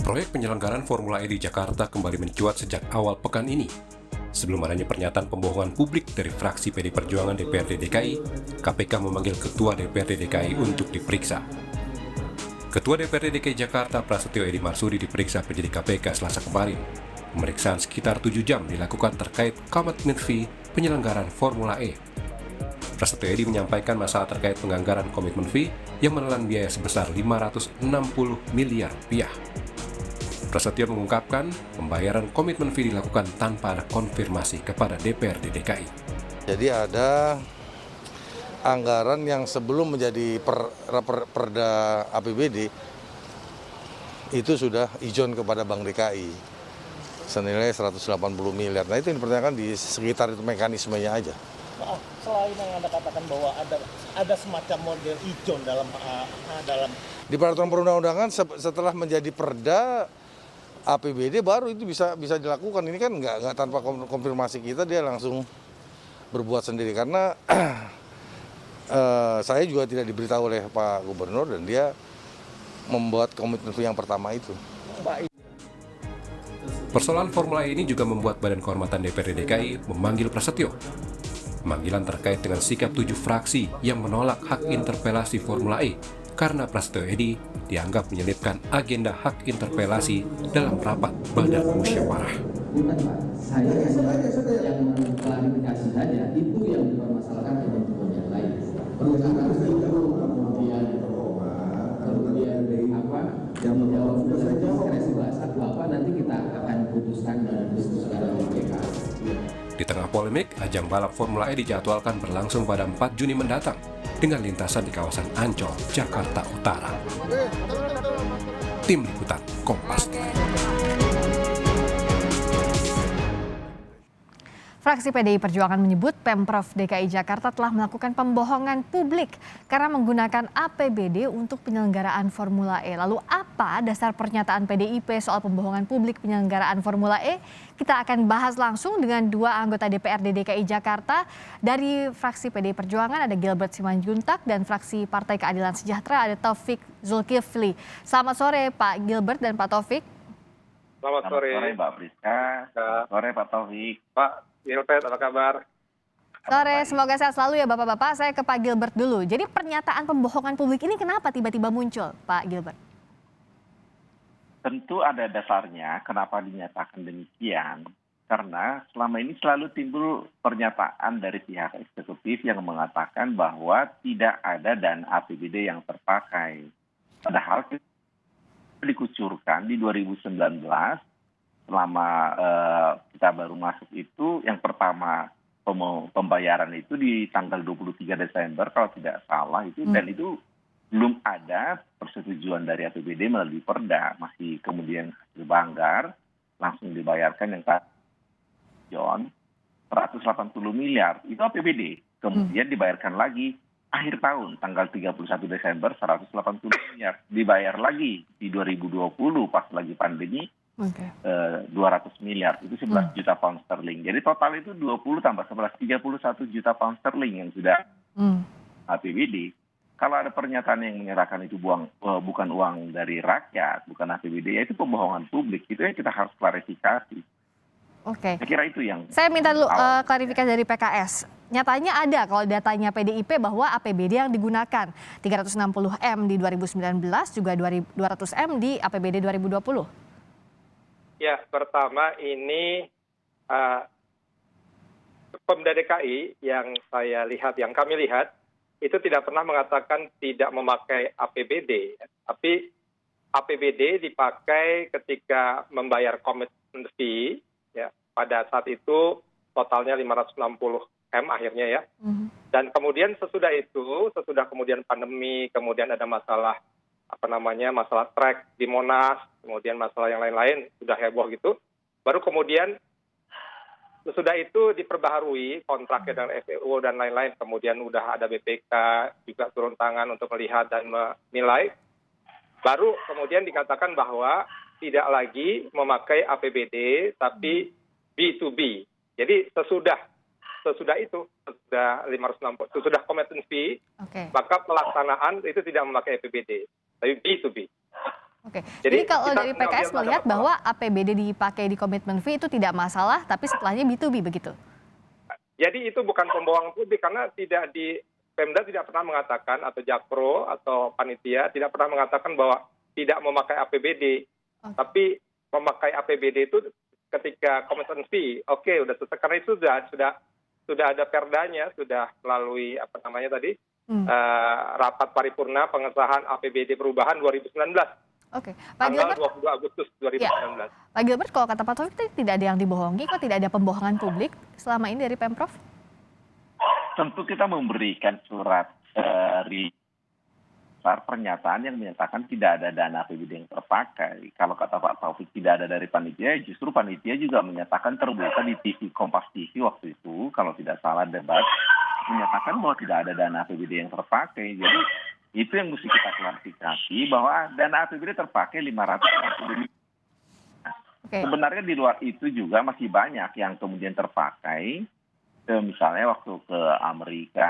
Proyek penyelenggaraan Formula E di Jakarta kembali mencuat sejak awal pekan ini. Sebelum adanya pernyataan pembohongan publik dari fraksi PD Perjuangan DPRD DKI, KPK memanggil Ketua DPRD DKI untuk diperiksa. Ketua DPRD DKI Jakarta Prasetyo Edi Marsudi diperiksa penyidik KPK Selasa kemarin. Pemeriksaan sekitar 7 jam dilakukan terkait komitmen fee penyelenggaraan Formula E. Prasetyo Edi menyampaikan masalah terkait penganggaran komitmen fee yang menelan biaya sebesar 560 miliar rupiah. Prasetyo mengungkapkan pembayaran komitmen fee dilakukan tanpa ada konfirmasi kepada DPRD DKI. Jadi ada anggaran yang sebelum menjadi perda APBD itu sudah ijon kepada Bank DKI senilai 180 miliar. Nah itu yang dipertanyakan di sekitar itu mekanismenya aja. Selain yang Anda katakan bahwa ada semacam model ijon dalam di peraturan perundang-undangan setelah menjadi perda APBD baru itu bisa dilakukan. Ini kan nggak tanpa konfirmasi kita, dia langsung berbuat sendiri karena saya juga tidak diberitahu oleh Pak Gubernur dan dia membuat komitmen yang pertama itu. Persoalan Formula E ini juga membuat Badan Kehormatan DPRD DKI memanggil Prasetyo. Pemanggilan terkait dengan sikap 7 fraksi yang menolak hak interpelasi Formula E karena Prasetyo Edi dianggap menyelipkan agenda hak interpelasi dalam rapat Badan Musyawarah. Bukan Pak, saya yang mengklarifikasi saja, itu yang dipermasalahkan teman-teman yang lain. Kemudian apa yang menjawab diskresi bahasa apa nanti kita akan putuskan dan diskusikan dengan PK. Di tengah polemik, ajang balap Formula E dijadwalkan berlangsung pada 4 Juni mendatang dengan lintasan di kawasan Ancol, Jakarta Utara. Tim Liputan Kompas TV. Fraksi PDI Perjuangan menyebut Pemprov DKI Jakarta telah melakukan pembohongan publik karena menggunakan APBD untuk penyelenggaraan Formula E. Lalu apa dasar pernyataan PDIP soal pembohongan publik penyelenggaraan Formula E? Kita akan bahas langsung dengan dua anggota DPRD DKI Jakarta. Dari fraksi PDI Perjuangan ada Gilbert Simanjuntak dan fraksi Partai Keadilan Sejahtera ada Taufik Zulkifli. Selamat sore Pak Gilbert dan Pak Taufik. Selamat sore Mbak Priska, selamat sore Pak Taufik. Pak Gilbert, apa kabar? Sore, semoga sehat selalu ya Bapak-Bapak. Saya ke Pak Gilbert dulu. Jadi pernyataan pembohongan publik ini kenapa tiba-tiba muncul, Pak Gilbert? Tentu ada dasarnya kenapa dinyatakan demikian. Karena selama ini selalu timbul pernyataan dari pihak eksekutif yang mengatakan bahwa tidak ada dana APBD yang terpakai. Padahal dikucurkan di 2019 selama kita baru masuk itu, yang pertama pembayaran itu di tanggal 23 Desember kalau tidak salah itu, dan itu belum ada persetujuan dari APBD melalui perda, masih kemudian hasil banggar langsung dibayarkan yang John 180 miliar itu APBD, kemudian dibayarkan lagi akhir tahun tanggal 31 Desember 180 miliar, dibayar lagi di 2020 pas lagi pandemi. 200 miliar, itu 11 juta pound sterling. Jadi total itu 20 tambah 11, 31 juta pound sterling yang sudah APBD. Kalau ada pernyataan yang menyerahkan itu bukan uang dari rakyat, bukan APBD, ya itu pembohongan publik. Itu yang kita harus klarifikasi. Oke. Saya kira itu yang... Saya minta dulu klarifikasi dari PKS. Nyatanya ada kalau datanya PDIP bahwa APBD yang digunakan 360M di 2019 juga 200M di APBD 2020. Ya, pertama ini Pemda DKI yang kami lihat itu tidak pernah mengatakan tidak memakai APBD, tapi APBD dipakai ketika membayar komitmen fee, ya, pada saat itu totalnya 560M akhirnya ya. Dan kemudian sesudah kemudian pandemi, kemudian ada masalah masalah trek di Monas, kemudian masalah yang lain-lain sudah heboh gitu. Baru kemudian sesudah itu diperbaharui kontraknya dengan FEU dan lain-lain. Kemudian udah ada BPK juga turun tangan untuk melihat dan menilai. Baru kemudian dikatakan bahwa tidak lagi memakai APBD tapi B2B. Jadi sesudah itu, sudah 560, sesudah komitmen fee, maka pelaksanaan itu tidak memakai APBD, tapi B2B. Oke, Jadi jadi kalau kita dari nggak PKS lihat ada melihat masalah. bahwa APBD dipakai di komitmen fee itu tidak masalah, tapi setelahnya B2B begitu? Jadi itu bukan pembohongan publik karena Pemda tidak pernah mengatakan atau Jakpro atau panitia tidak pernah mengatakan bahwa tidak memakai APBD. Oke. Tapi memakai APBD itu ketika komitmen fee, oke, udah selesai karena itu sudah ada perdanya, sudah melalui apa namanya tadi rapat paripurna pengesahan APBD perubahan 2019 Oke, Pak tanggal Gilbert. 22 Agustus 2019. Pak Gilbert, kalau kata Pak Taufik tadi tidak ada yang dibohongi, kok tidak ada pembohongan publik selama ini dari Pemprov? Tentu kita memberikan surat pernyataan yang menyatakan tidak ada dana APBD yang terpakai. Kalau kata Pak Taufik tidak ada dari panitia, justru panitia juga menyatakan terbuka di TV Kompas TV waktu itu, kalau tidak salah debat, menyatakan bahwa tidak ada dana APBD yang terpakai. Jadi itu yang mesti kita klarifikasi bahwa dana APBD terpakai 500. Oke. Sebenarnya di luar itu juga masih banyak yang kemudian terpakai. Misalnya waktu ke Amerika,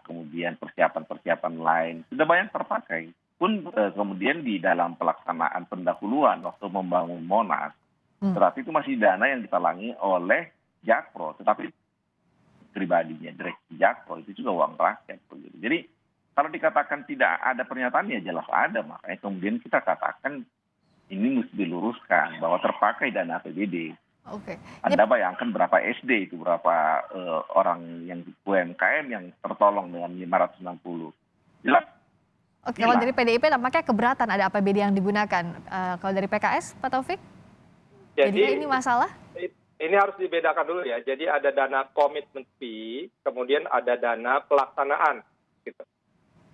kemudian persiapan-persiapan lain, sudah banyak terpakai. Pun kemudian di dalam pelaksanaan pendahuluan waktu membangun Monas, tetapi itu masih dana yang ditalangi oleh Jakpro, tetapi pribadinya, direksi Jakpro, itu juga uang rakyat. Jadi kalau dikatakan tidak ada pernyataan, ya jelas ada. Makanya kemudian kita katakan ini mesti diluruskan bahwa terpakai dana APBD. Oke. Anda bayangkan berapa SD itu, berapa orang yang UMKM yang tertolong dengan 560. Jelas. Oke, kalau dari PDIP nampaknya keberatan ada APBD yang digunakan. Kalau dari PKS, Pak Taufik? Jadi ini masalah? Ini harus dibedakan dulu ya. Jadi ada dana komitmen fee, kemudian ada dana pelaksanaan. Gitu.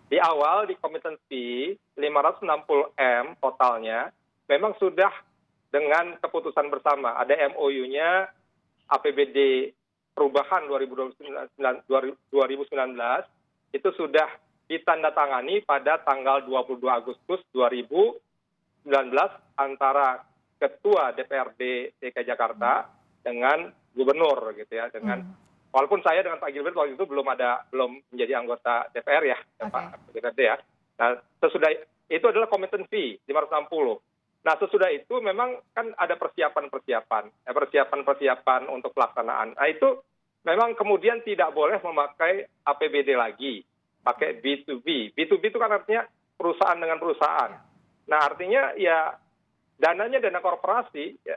Di awal di komitmen fee 560M totalnya memang sudah dengan keputusan bersama. Ada MOU-nya APBD perubahan 2019 itu sudah ditandatangani pada tanggal 22 Agustus 2019 antara Ketua DPRD DKI Jakarta dengan Gubernur gitu ya, dengan walaupun saya dengan Pak Gilbert waktu itu belum menjadi anggota DPR ya, Pak DPRD ya. Nah, sesudah itu adalah komitmen fee 560. Nah, sesudah itu memang kan ada persiapan untuk pelaksanaan. Nah, itu memang kemudian tidak boleh memakai APBD lagi, pakai B2B. B2B itu kan artinya perusahaan dengan perusahaan. Nah, artinya ya dananya dana korporasi, ya,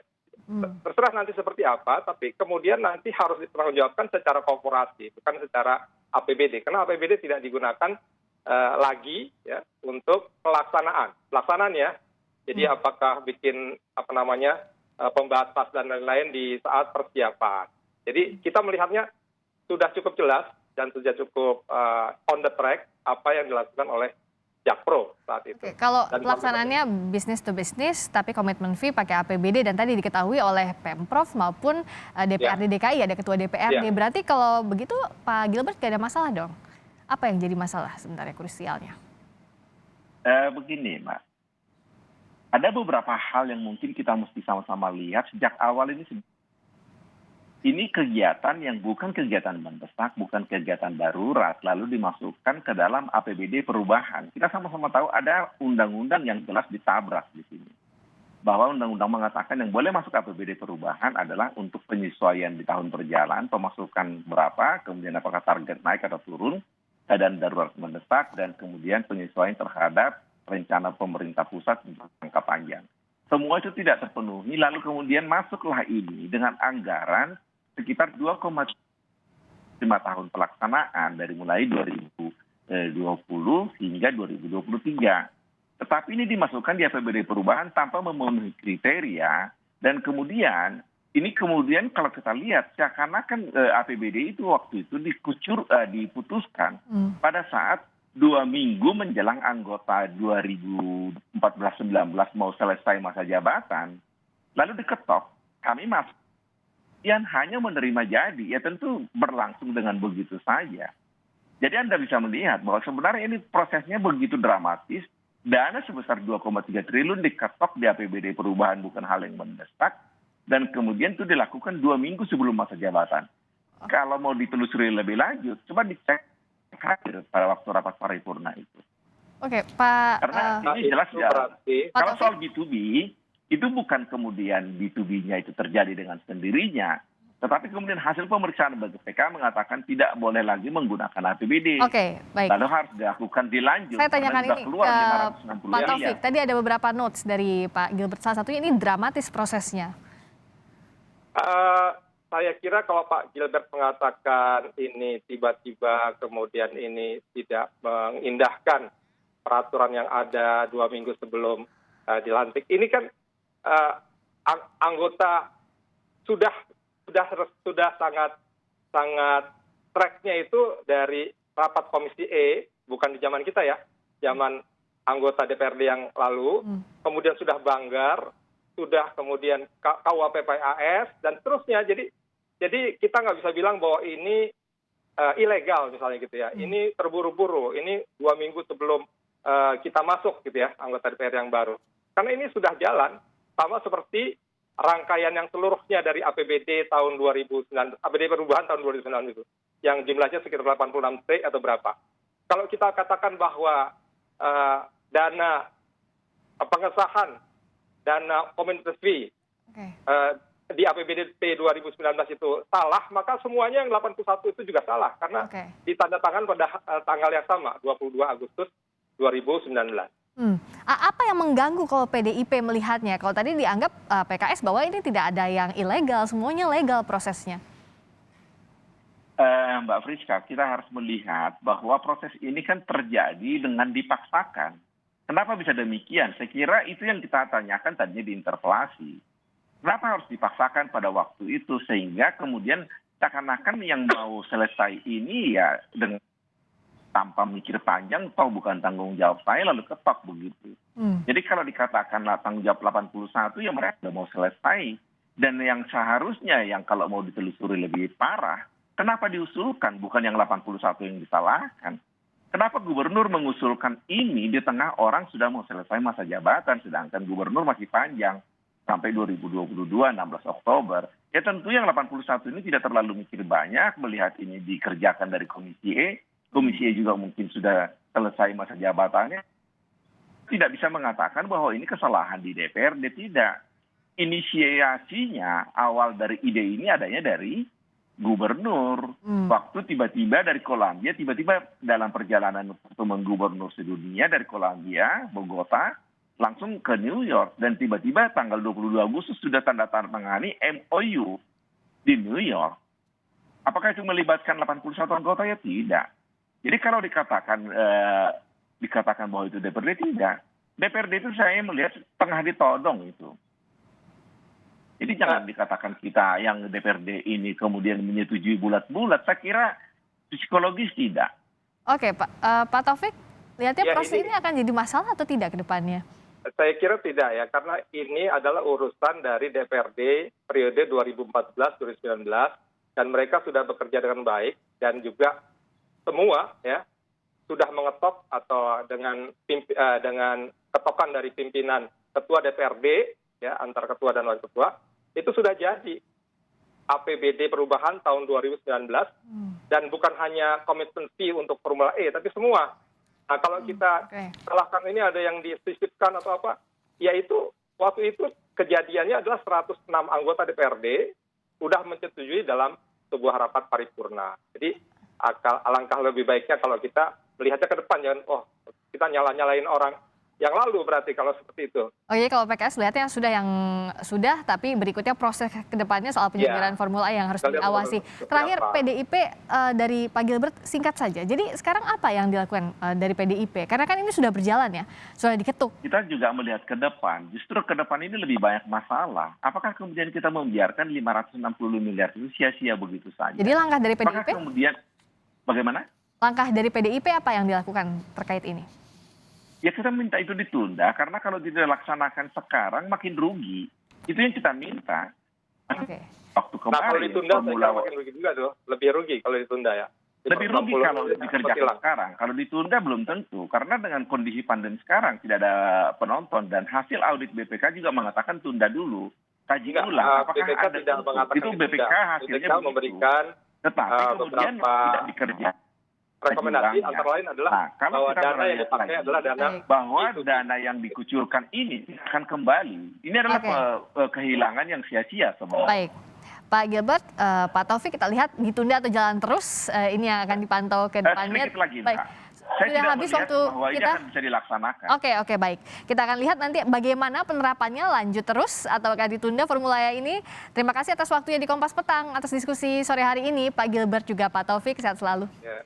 terserah nanti seperti apa, tapi kemudian nanti harus dipertanggungjawabkan secara korporasi, bukan secara APBD. Karena APBD tidak digunakan lagi ya untuk pelaksanaan ya. Jadi apakah bikin pembatas dan lain-lain di saat persiapan. Jadi kita melihatnya sudah cukup jelas dan sudah cukup on the track apa yang dilakukan oleh Jakpro saat itu. Oke, kalau pelaksanaannya bisnis to bisnis, tapi komitmen fee pakai APBD dan tadi diketahui oleh Pemprov maupun DPRD DKI, ada Ketua DPRD. Berarti kalau begitu Pak Gilbert gak ada masalah dong? Apa yang jadi masalah sebenarnya krusialnya? Begini, Mbak. Ada beberapa hal yang mungkin kita mesti sama-sama lihat sejak awal ini. Ini kegiatan yang bukan kegiatan mendesak, bukan kegiatan darurat, lalu dimasukkan ke dalam APBD perubahan. Kita sama-sama tahu ada undang-undang yang jelas ditabrak di sini. Bahwa undang-undang mengatakan yang boleh masuk APBD perubahan adalah untuk penyesuaian di tahun berjalan, pemasukan berapa, kemudian apakah target naik atau turun, keadaan darurat mendesak, dan kemudian penyesuaian terhadap rencana pemerintah pusat untuk jangka panjang. Semua itu tidak terpenuhi, lalu kemudian masuklah ini dengan anggaran sekitar 2,5 tahun pelaksanaan dari mulai 2020 hingga 2023. Tetapi ini dimasukkan di APBD perubahan tanpa memenuhi kriteria, dan kemudian kalau kita lihat seakan-akan APBD itu waktu itu diputuskan pada saat 2 minggu menjelang anggota 2014-19 mau selesai masa jabatan, lalu diketok, kami masuk, yang hanya menerima jadi, ya tentu berlangsung dengan begitu saja. Jadi Anda bisa melihat bahwa sebenarnya ini prosesnya begitu dramatis, dana sebesar 2,3 triliun diketok di APBD perubahan bukan hal yang mendesak, dan kemudian itu dilakukan 2 minggu sebelum masa jabatan. Kalau mau ditelusuri lebih lanjut, coba dicek hadir pada waktu rapat paripurna itu. Oke, Pak. Karena ini jelas itu ya, berarti kalau Taufik. soal B2B, itu bukan kemudian B2B-nya itu terjadi dengan sendirinya. Tetapi kemudian hasil pemeriksaan BPK mengatakan tidak boleh lagi menggunakan APBD. Oke, baik. Lalu harus dilakukan dilanjut. Saya tanyakan karena ini sudah keluar ke 560 Pak miliar. Taufik. Tadi ada beberapa notes dari Pak Gilbert. Salah satunya ini dramatis prosesnya. saya kira kalau Pak Gilbert mengatakan ini tiba-tiba kemudian ini tidak mengindahkan peraturan yang ada 2 minggu sebelum dilantik, ini kan anggota sudah sangat tracknya itu dari rapat Komisi E, bukan di zaman kita ya, zaman anggota DPRD yang lalu, kemudian sudah Banggar, sudah kemudian KUHP PAS dan seterusnya. Jadi kita nggak bisa bilang bahwa ini ilegal misalnya gitu ya. Ini terburu-buru. Ini 2 minggu sebelum kita masuk gitu ya, anggota DPR yang baru. Karena ini sudah jalan sama seperti rangkaian yang seluruhnya dari APBD tahun 2009, APBD perubahan tahun 2009 itu, yang jumlahnya sekitar 86 T atau berapa. Kalau kita katakan bahwa dana pengesahan dana community fee di APBD 2019 itu salah, maka semuanya yang 81 itu juga salah karena ditandatangan pada tanggal yang sama, 22 Agustus 2019. Apa yang mengganggu kalau PDIP melihatnya? Kalau tadi dianggap PKS bahwa ini tidak ada yang ilegal, semuanya legal prosesnya. Mbak Friska, kita harus melihat bahwa proses ini kan terjadi dengan dipaksakan. Kenapa bisa demikian? Saya kira itu yang kita tanyakan tadinya di interpelasi. Kenapa harus dipaksakan pada waktu itu sehingga kemudian seakan-akan yang mau selesai ini ya dengan tanpa mikir panjang, toh bukan tanggung jawab saya lalu ketok begitu. Jadi kalau dikatakanlah tanggung jawab 81 ya mereka sudah mau selesai. Dan yang seharusnya yang kalau mau ditelusuri lebih parah, kenapa diusulkan bukan yang 81 yang disalahkan? Kenapa gubernur mengusulkan ini di tengah orang sudah mau selesai masa jabatan sedangkan gubernur masih panjang sampai 2022 16 Oktober. Ya tentu yang 81 ini tidak terlalu mikir banyak melihat ini dikerjakan dari Komisi E. Komisi E juga mungkin sudah selesai masa jabatannya. Tidak bisa mengatakan bahwa ini kesalahan di DPRD, tidak. Inisiasinya awal dari ide ini adanya dari gubernur. Waktu tiba-tiba dari Kolombia, tiba-tiba dalam perjalanan pertemuan gubernur sedunia dari Kolombia, Bogota, langsung ke New York. Dan tiba-tiba tanggal 22 Agustus sudah tanda tangani MOU di New York. Apakah itu melibatkan 81 anggota? Ya tidak. Jadi kalau dikatakan bahwa itu DPRD, tidak. DPRD itu saya melihat tengah ditodong itu. Jadi jangan dikatakan kita yang DPRD ini kemudian menyetujui bulat-bulat. Saya kira psikologis tidak. Oke, Pak Taufik, lihatnya Ya, proses ini akan jadi masalah atau tidak ke depannya? Saya kira tidak ya, karena ini adalah urusan dari DPRD periode 2014-2019 dan mereka sudah bekerja dengan baik dan juga semua ya sudah mengetok atau dengan ketokan dari pimpinan ketua DPRD ya antara ketua dan wakil ketua itu sudah jadi APBD perubahan tahun 2019 dan bukan hanya komitmen fee untuk Formula E tapi semua. Nah kalau kita salahkan ini ada yang disisipkan atau apa, yaitu waktu itu kejadiannya adalah 106 anggota DPRD sudah menyetujui dalam sebuah rapat paripurna. Jadi alangkah lebih baiknya kalau kita melihatnya ke depan, jangan kita nyalain orang yang lalu berarti kalau seperti itu. Oh iya, kalau PKS lihatnya yang sudah, tapi berikutnya proses ke depannya soal penyelenggaraan Formula E yang harus diawasi. Terakhir PDIP dari Pak Gilbert singkat saja. Jadi sekarang apa yang dilakukan dari PDIP? Karena kan ini sudah berjalan ya, sudah diketuk. Kita juga melihat ke depan, justru ke depan ini lebih banyak masalah. Apakah kemudian kita membiarkan 560 miliar itu sia-sia begitu saja? Jadi langkah dari PDIP? Apakah kemudian bagaimana? Langkah dari PDIP apa yang dilakukan terkait ini? Ya kita minta itu ditunda karena kalau tidak dilaksanakan sekarang makin rugi. Itu yang kita minta. Oke. Waktu kemarin. Nah kalau ditunda saya kira makin rugi juga tuh. Lebih rugi kalau ditunda ya. Lebih rugi kalau dikerjakan sekarang. Kalau ditunda belum tentu. Karena dengan kondisi pandemi sekarang tidak ada penonton. Dan hasil audit BPK juga mengatakan tunda dulu. Kaji ulang. Apakah BPK ada tidak mengatakan itu BPK hasilnya BPK memberikan tetapi kemudian tidak dikerjakan. rekomendasi kecurangan. antara lain adalah Nah, kalau bahwa kita dana yang melihat dipakai lagi, adalah dana bahwa dana yang dikucurkan ini tidak akan kembali. Ini adalah kehilangan yang sia-sia sebenarnya. Baik. Pak Gilbert, Pak Taufik kita lihat ditunda atau jalan terus, ini yang akan dipantau ke depannya. Sedikit lagi, Baik. Mbak. Saya Sudah tidak habis melihat waktu bahwa ini kita. akan bisa dilaksanakan. Oke, baik. Kita akan lihat nanti bagaimana penerapannya, lanjut terus atau akan ditunda Formula E ini. Terima kasih atas waktunya di Kompas Petang, atas diskusi sore hari ini, Pak Gilbert juga Pak Taufik, sehat selalu. Ya.